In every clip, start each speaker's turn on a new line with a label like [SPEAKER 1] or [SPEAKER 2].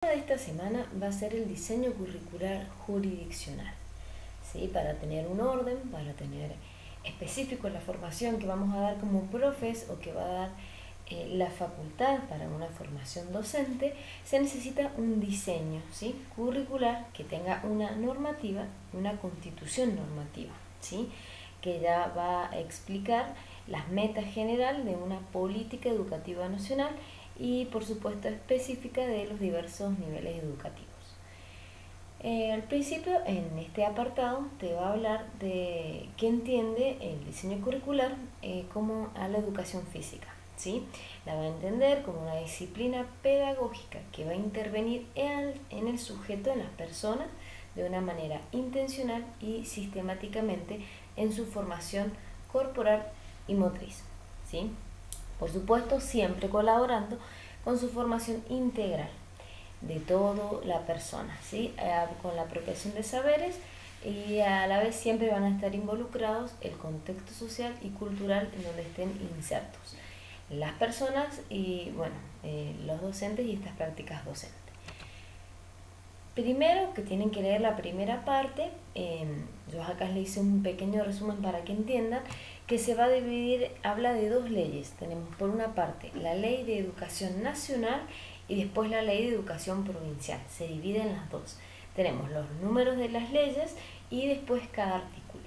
[SPEAKER 1] De esta semana va a ser el diseño curricular jurisdiccional, ¿sí? Para tener un orden, para tener específico la formación que vamos a dar como profes o que va a dar la facultad para una formación docente, se necesita un diseño, ¿sí? Curricular que tenga una normativa, una constitución normativa, ¿sí? Que ya va a explicar las metas generales de una política educativa nacional y por supuesto específica de los diversos niveles educativos. Al principio, en este apartado, te va a hablar de qué entiende el diseño curricular como a la educación física, ¿sí? La va a entender como una disciplina pedagógica que va a intervenir en el sujeto, en las personas, de una manera intencional y sistemáticamente en su formación corporal y motriz, ¿sí? Por supuesto, siempre colaborando con su formación integral de toda la persona, ¿sí? Con la apropiación de saberes y a la vez siempre van a estar involucrados el contexto social y cultural en donde estén insertos las personas y los docentes y estas prácticas docentes. Primero que tienen que leer la primera parte, yo acá les hice un pequeño resumen para que entiendan que se va a dividir, habla de dos leyes. Tenemos por una parte la Ley de Educación Nacional y después la Ley de Educación Provincial. Se dividen las dos. Tenemos los números de las leyes y después cada artículo.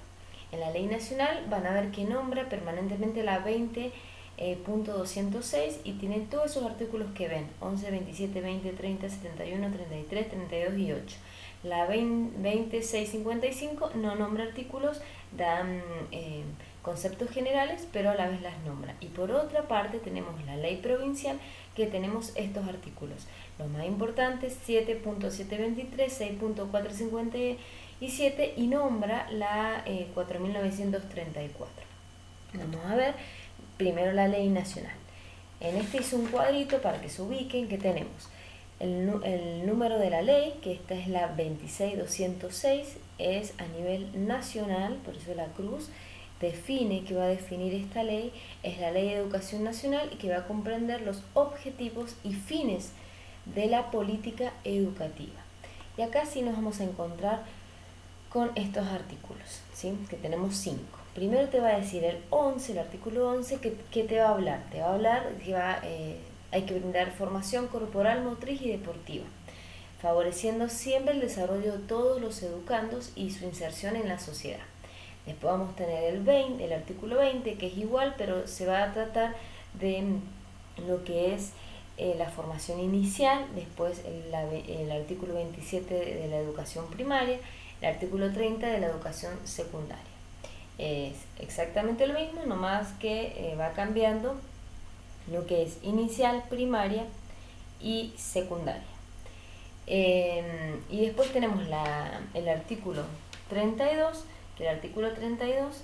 [SPEAKER 1] En la Ley Nacional van a ver que nombra permanentemente la 20.206 y tiene todos esos artículos que ven, 11, 27, 20, 30, 71, 33, 32 y 8. La 2655 no nombra artículos, dan conceptos generales, pero a la vez las nombra. Y por otra parte tenemos la ley provincial, que tenemos estos artículos. Los más importantes, 7.723, 6.457 y nombra la 4934. Vamos a ver primero la ley nacional. En este hice un cuadrito para que se ubiquen que tenemos el número de la ley, que esta es la 26206, es a nivel nacional, por eso la cruz define, que va a definir esta ley, es la Ley de Educación Nacional y que va a comprender los objetivos y fines de la política educativa. Y acá sí nos vamos a encontrar con estos artículos, ¿sí? Que tenemos 5. Primero te va a decir el artículo 11, que te va a hablar. Te va a hablar que hay que brindar formación corporal, motriz y deportiva, favoreciendo siempre el desarrollo de todos los educandos y su inserción en la sociedad. Después vamos a tener el artículo 20, que es igual, pero se va a tratar de lo que es la formación inicial, después el artículo 27 de la educación primaria, el artículo 30 de la educación secundaria. Es exactamente lo mismo, nomás que va cambiando lo que es inicial, primaria y secundaria. Y después tenemos el artículo 32, que el artículo 32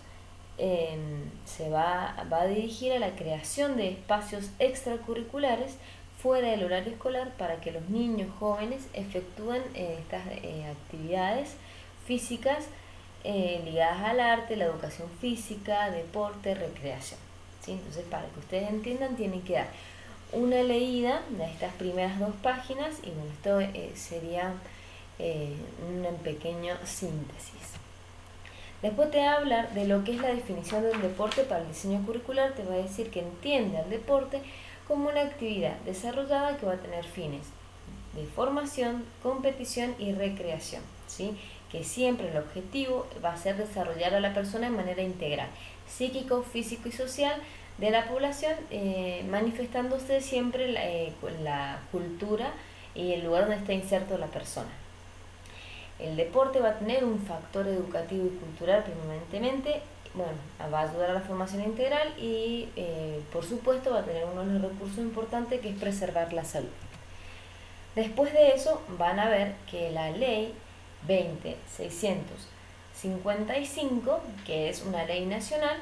[SPEAKER 1] se va a dirigir a la creación de espacios extracurriculares fuera del horario escolar para que los niños jóvenes efectúen estas actividades físicas ligadas al arte, la educación física, deporte, recreación, ¿sí? Entonces, para que ustedes entiendan, tienen que dar una leída de estas primeras 2 páginas y bueno, esto sería un pequeño síntesis. Después te va a hablar de lo que es la definición del deporte para el diseño curricular. Te va a decir que entiende al deporte como una actividad desarrollada que va a tener fines de formación, competición y recreación, ¿sí? Que siempre el objetivo va a ser desarrollar a la persona de manera integral, psíquico, físico y social de la población, manifestándose siempre la cultura y el lugar donde está inserto la persona. El deporte va a tener un factor educativo y cultural permanentemente, va a ayudar a la formación integral y por supuesto va a tener uno de los recursos importantes, que es preservar la salud. Después de eso van a ver que la ley 20.655, que es una ley nacional,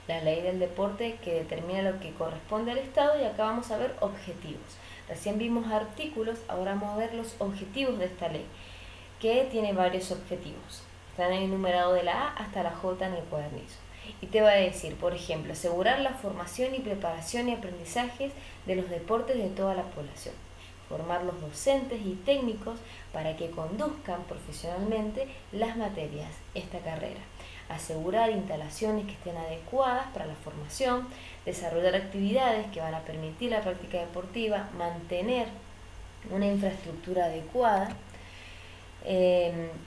[SPEAKER 1] la ley del deporte, que determina lo que corresponde al Estado, y acá vamos a ver objetivos. Recién vimos artículos, ahora vamos a ver los objetivos de esta ley, que tiene varios objetivos. Están enumerados de la A hasta la J en el cuadernizo. Y te va a decir, por ejemplo, asegurar la formación y preparación y aprendizajes de los deportes de toda la población, formar los docentes y técnicos para que conduzcan profesionalmente las materias, esta carrera, asegurar instalaciones que estén adecuadas para la formación, desarrollar actividades que van a permitir la práctica deportiva, mantener una infraestructura adecuada,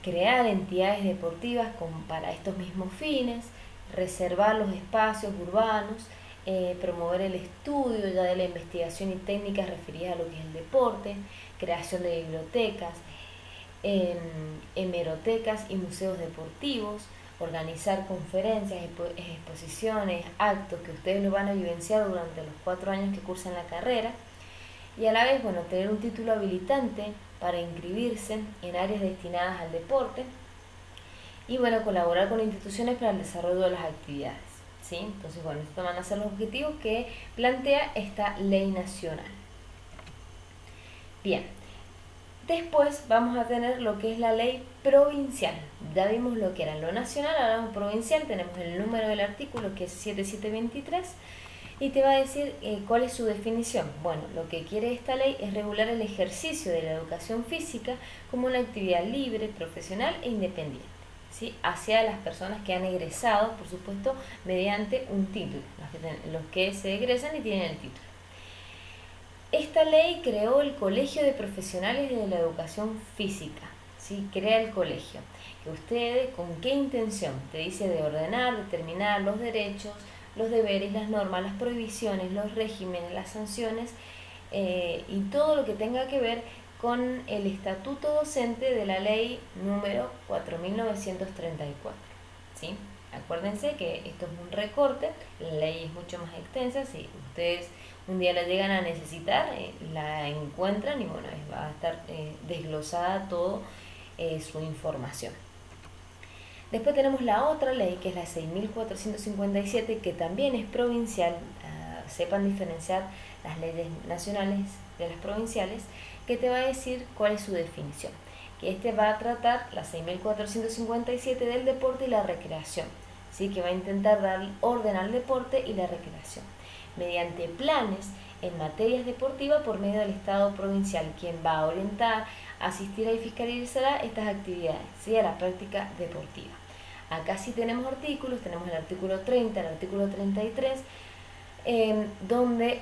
[SPEAKER 1] crear entidades deportivas para estos mismos fines, reservar los espacios urbanos, promover el estudio ya de la investigación y técnicas referidas a lo que es el deporte, creación de bibliotecas, hemerotecas y museos deportivos, organizar conferencias, exposiciones, actos que ustedes lo van a vivenciar durante los 4 años que cursan la carrera, y a la vez, bueno, tener un título habilitante para inscribirse en áreas destinadas al deporte y, bueno, colaborar con instituciones para el desarrollo de las actividades, ¿sí? Entonces, bueno, estos van a ser los objetivos que plantea esta ley nacional. Bien, después vamos a tener lo que es la ley provincial. Ya vimos lo que era lo nacional, ahora vamos provincial, tenemos el número del artículo que es 7723 y te va a decir cuál es su definición. Bueno, lo que quiere esta ley es regular el ejercicio de la educación física como una actividad libre, profesional e independiente, ¿sí? Hacia las personas que han egresado, por supuesto, mediante un título, los que se egresan y tienen el título. Esta ley creó el Colegio de Profesionales de la Educación Física, ¿sí? Crea el colegio. Que ustedes, ¿con qué intención? Te dice de ordenar, determinar los derechos, los deberes, las normas, las prohibiciones, los regímenes, las sanciones y todo lo que tenga que ver con el estatuto docente de la ley número 4934, ¿sí? Acuérdense que esto es un recorte, la ley es mucho más extensa, si ustedes un día la llegan a necesitar, la encuentran y bueno, va a estar desglosada toda su información. Después tenemos la otra ley, que es la 6.457, que también es provincial. Sepan diferenciar las leyes nacionales de las provinciales, que te va a decir cuál es su definición. Que este va a tratar la 6.457 del deporte y la recreación, ¿sí? Que va a intentar dar orden al deporte y la recreación mediante planes en materias deportivas por medio del Estado provincial, quien va a orientar, asistirá y fiscalizará estas actividades, ¿sí? A la práctica deportiva. Acá sí tenemos artículos, tenemos el artículo 30, el artículo 33, donde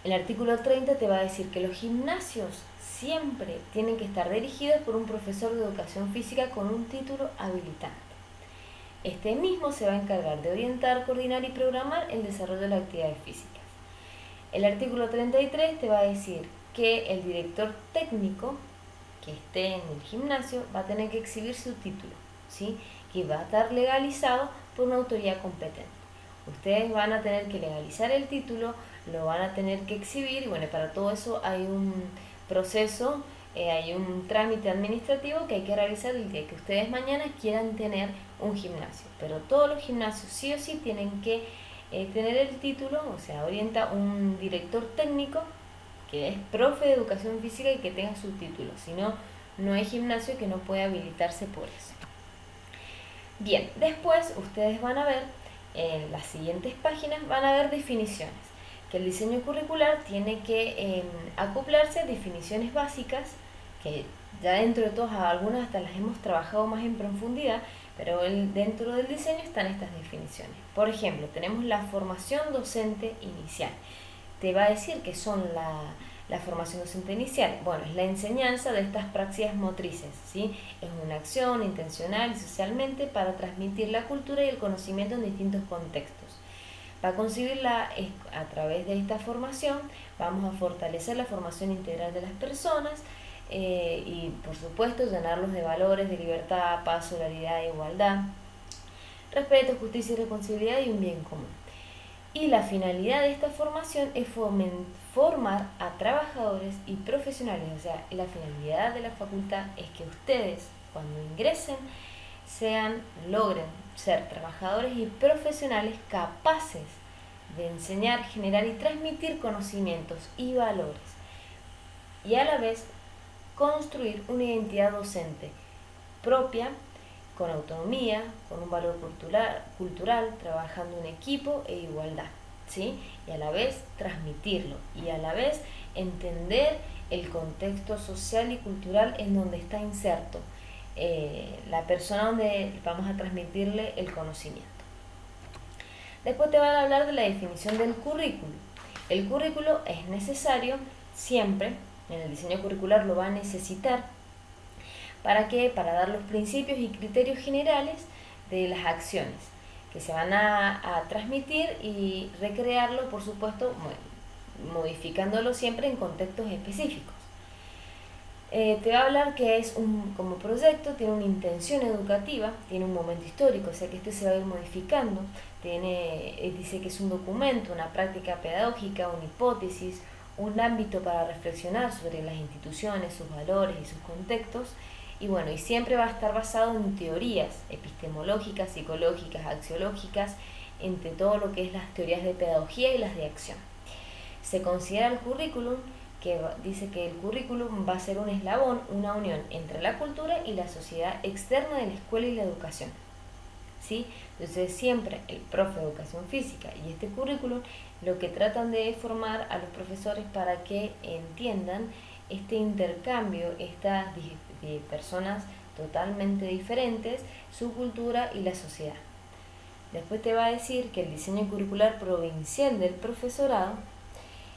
[SPEAKER 1] el artículo 30 te va a decir que los gimnasios siempre tienen que estar dirigidos por un profesor de educación física con un título habilitante. Este mismo se va a encargar de orientar, coordinar y programar el desarrollo de las actividades físicas. El artículo 33 te va a decir que el director técnico que esté en el gimnasio va a tener que exhibir su título, ¿sí? Que va a estar legalizado por una autoridad competente. Ustedes van a tener que legalizar el título, lo van a tener que exhibir y bueno, para todo eso hay un proceso, hay un trámite administrativo que hay que realizar el día que ustedes mañana quieran tener un gimnasio. Pero todos los gimnasios sí o sí tienen que tener el título, o sea, orienta un director técnico que es profe de educación física y que tenga su título, si no, no hay gimnasio que no pueda habilitarse por eso. Bien, después ustedes van a ver, en las siguientes páginas van a ver definiciones, que el diseño curricular tiene que acoplarse a definiciones básicas, que ya dentro de todas, algunas hasta las hemos trabajado más en profundidad, pero dentro del diseño están estas definiciones. Por ejemplo, tenemos la formación docente inicial. Te va a decir que son la formación docente inicial. Bueno, es la enseñanza de estas praxias motrices, ¿sí? Es una acción intencional y socialmente para transmitir la cultura y el conocimiento en distintos contextos. Para concebirla a través de esta formación, vamos a fortalecer la formación integral de las personas y, por supuesto, llenarlos de valores de libertad, paz, solidaridad, igualdad, respeto, justicia y responsabilidad y un bien común. Y la finalidad de esta formación es formar a trabajadores y profesionales, o sea, la finalidad de la facultad es que ustedes, cuando ingresen, logren ser trabajadores y profesionales capaces de enseñar, generar y transmitir conocimientos y valores, y a la vez construir una identidad docente propia, con autonomía, con un valor cultural, trabajando en equipo e igualdad, ¿sí? Y a la vez transmitirlo, y a la vez entender el contexto social y cultural en donde está inserto la persona donde vamos a transmitirle el conocimiento. Después te van a hablar de la definición del currículo. El currículo es necesario siempre, en el diseño curricular lo va a necesitar. ¿Para qué? Para dar los principios y criterios generales de las acciones que se van a transmitir y recrearlo, por supuesto, modificándolo siempre en contextos específicos. Te va a hablar que es como proyecto, tiene una intención educativa, tiene un momento histórico, o sea que este se va a ir modificando, dice que es un documento, una práctica pedagógica, una hipótesis, un ámbito para reflexionar sobre las instituciones, sus valores y sus contextos, y bueno, y siempre va a estar basado en teorías epistemológicas, psicológicas, axiológicas, entre todo lo que es las teorías de pedagogía y las de acción. Se considera el currículum, que dice que el currículum va a ser un eslabón, una unión entre la cultura y la sociedad externa de la escuela y la educación, ¿sí? Entonces siempre el profe de educación física y este currículum lo que tratan de formar a los profesores para que entiendan este intercambio, estas de personas totalmente diferentes, su cultura y la sociedad. Después te va a decir que el diseño curricular provincial del profesorado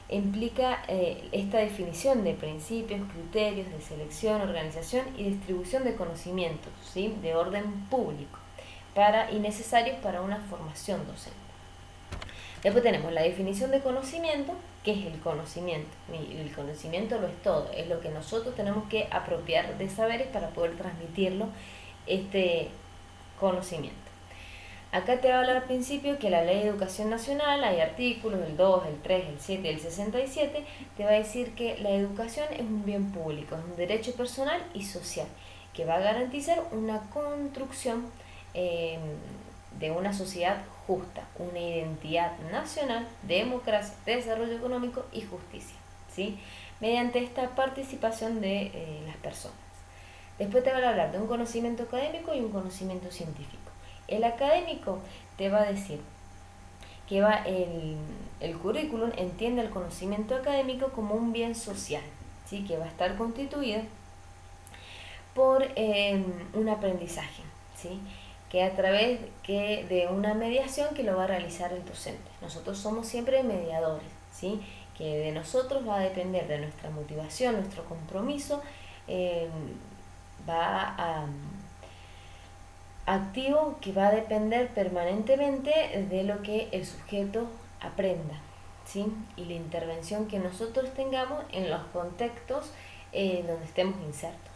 [SPEAKER 1] implica esta definición de principios, criterios de selección, organización y distribución de conocimientos, ¿sí? De orden público y necesarios para una formación docente. Después tenemos la definición de conocimiento, que es el conocimiento. Y el conocimiento lo es todo, es lo que nosotros tenemos que apropiar de saberes para poder transmitirlo, este conocimiento. Acá te va a hablar al principio que la Ley de Educación Nacional, hay artículos, el 2, el 3, el 7 y el 67, te va a decir que la educación es un bien público, es un derecho personal y social, que va a garantizar una construcción de una sociedad justa, una identidad nacional, democracia, desarrollo económico y justicia, ¿sí? Mediante esta participación de las personas. Después te van a hablar de un conocimiento académico y un conocimiento científico. El académico te va a decir que el currículum entiende el conocimiento académico como un bien social, ¿sí? Que va a estar constituido por un aprendizaje, ¿sí? Que a través de una mediación que lo va a realizar el docente. Nosotros somos siempre mediadores, ¿sí? Que de nosotros va a depender de nuestra motivación, nuestro compromiso, activo, que va a depender permanentemente de lo que el sujeto aprenda, ¿sí? Y la intervención que nosotros tengamos en los contextos donde estemos insertos.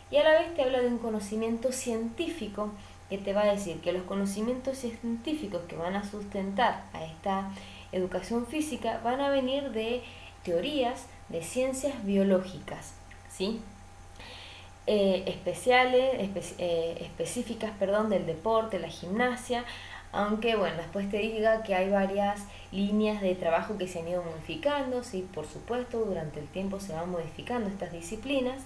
[SPEAKER 1] Y a la vez te habla de un conocimiento científico, que te va a decir que los conocimientos científicos que van a sustentar a esta educación física van a venir de teorías de ciencias biológicas, ¿sí? Específicas del deporte, la gimnasia, aunque bueno, después te diga que hay varias líneas de trabajo que se han ido modificando, sí, por supuesto, durante el tiempo se van modificando estas disciplinas,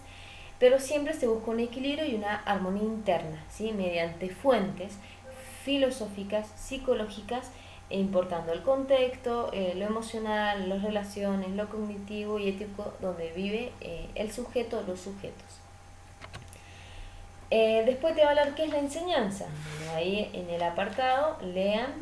[SPEAKER 1] pero siempre se busca un equilibrio y una armonía interna, ¿sí? Mediante fuentes filosóficas, psicológicas, importando el contexto, lo emocional, las relaciones, lo cognitivo y ético, donde vive el sujeto o los sujetos. Después te va a hablar qué es la enseñanza. Ahí en el apartado lean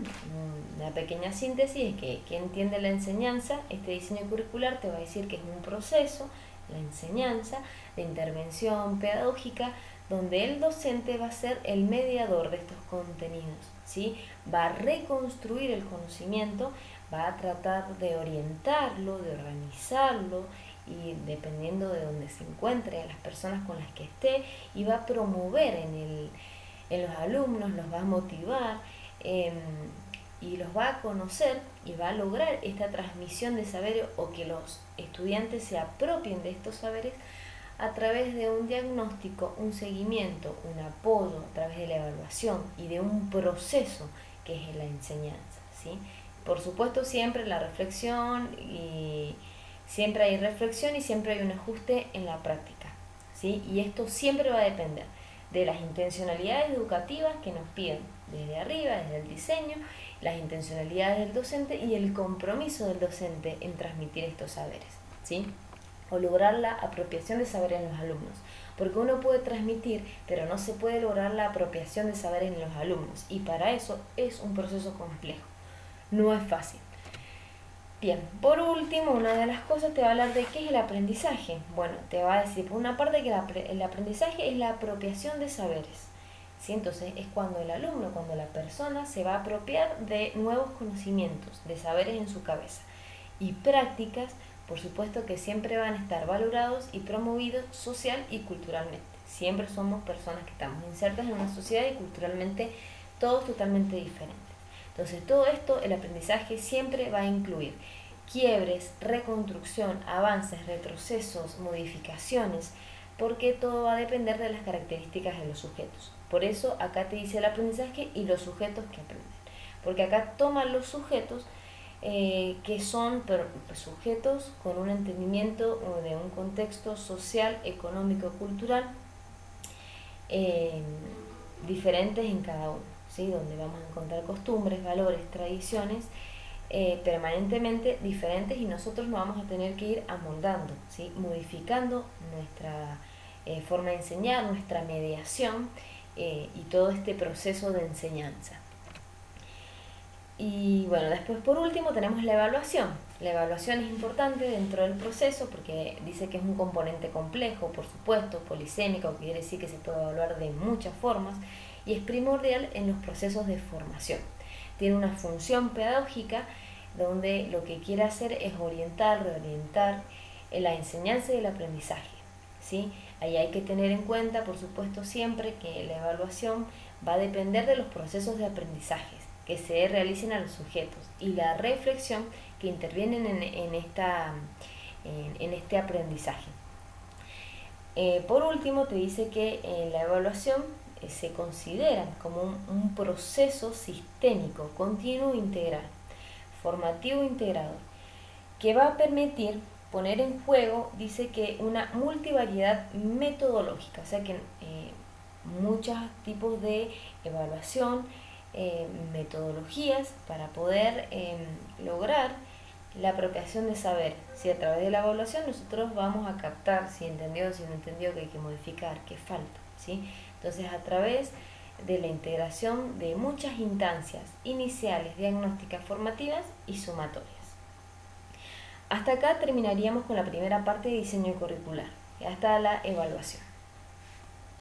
[SPEAKER 1] una pequeña síntesis de qué entiende la enseñanza. Este diseño curricular te va a decir que es un proceso, la enseñanza, de intervención pedagógica, donde el docente va a ser el mediador de estos contenidos, ¿sí? Va a reconstruir el conocimiento, va a tratar de orientarlo, de organizarlo, y dependiendo de donde se encuentre, a las personas con las que esté, y va a promover en los alumnos, los va a motivar y los va a conocer y va a lograr esta transmisión de saberes, o que los estudiantes se apropien de estos saberes a través de un diagnóstico, un seguimiento, un apoyo, a través de la evaluación y de un proceso que es la enseñanza, ¿sí? Por supuesto siempre la reflexión, y siempre hay reflexión y siempre hay un ajuste en la práctica, ¿sí? Y esto siempre va a depender de las intencionalidades educativas que nos piden desde arriba, desde el diseño, las intencionalidades del docente y el compromiso del docente en transmitir estos saberes, ¿sí? O lograr la apropiación de saberes en los alumnos. Porque uno puede transmitir, pero no se puede lograr la apropiación de saberes en los alumnos. Y para eso es un proceso complejo. No es fácil. Bien, por último, una de las cosas te va a hablar de qué es el aprendizaje. Bueno, te va a decir por una parte que el aprendizaje es la apropiación de saberes. ¿Sí? Entonces es cuando el alumno, cuando la persona se va a apropiar de nuevos conocimientos, de saberes en su cabeza. Y prácticas, por supuesto que siempre van a estar valorados y promovidos social y culturalmente. Siempre somos personas que estamos insertas en una sociedad y culturalmente todos totalmente diferentes. Entonces todo esto, el aprendizaje siempre va a incluir quiebres, reconstrucción, avances, retrocesos, modificaciones, porque todo va a depender de las características de los sujetos. Por eso acá te dice el aprendizaje y los sujetos que aprenden. Porque acá toman los sujetos que son sujetos con un entendimiento de un contexto social, económico, cultural diferentes en cada uno. ¿Sí? Donde vamos a encontrar costumbres, valores, tradiciones permanentemente diferentes y nosotros nos vamos a tener que ir amoldando, ¿sí? Modificando nuestra forma de enseñar, nuestra mediación y todo este proceso de enseñanza. Y bueno, después por último tenemos la evaluación. La evaluación es importante dentro del proceso porque dice que es un componente complejo, por supuesto, polisémico, que quiere decir que se puede evaluar de muchas formas y es primordial en los procesos de formación. Tiene una función pedagógica donde lo que quiere hacer es orientar, reorientar la enseñanza y el aprendizaje, ¿sí? Ahí hay que tener en cuenta, por supuesto, siempre que la evaluación va a depender de los procesos de aprendizaje que se realicen a los sujetos y la reflexión que intervienen en este aprendizaje. Por último, te dice que la evaluación se considera como un proceso sistémico, continuo e integral, formativo e integrador, que va a permitir poner en juego, dice que una multivariedad metodológica, o sea que muchos tipos de evaluación, metodologías para poder lograr la apropiación de saber. Si a través de la evaluación nosotros vamos a captar si entendió, si no entendió, que hay que modificar, que falta, ¿sí? Entonces a través de la integración de muchas instancias iniciales, diagnósticas, formativas y sumatorias. Hasta acá terminaríamos con la primera parte de diseño curricular, hasta la evaluación.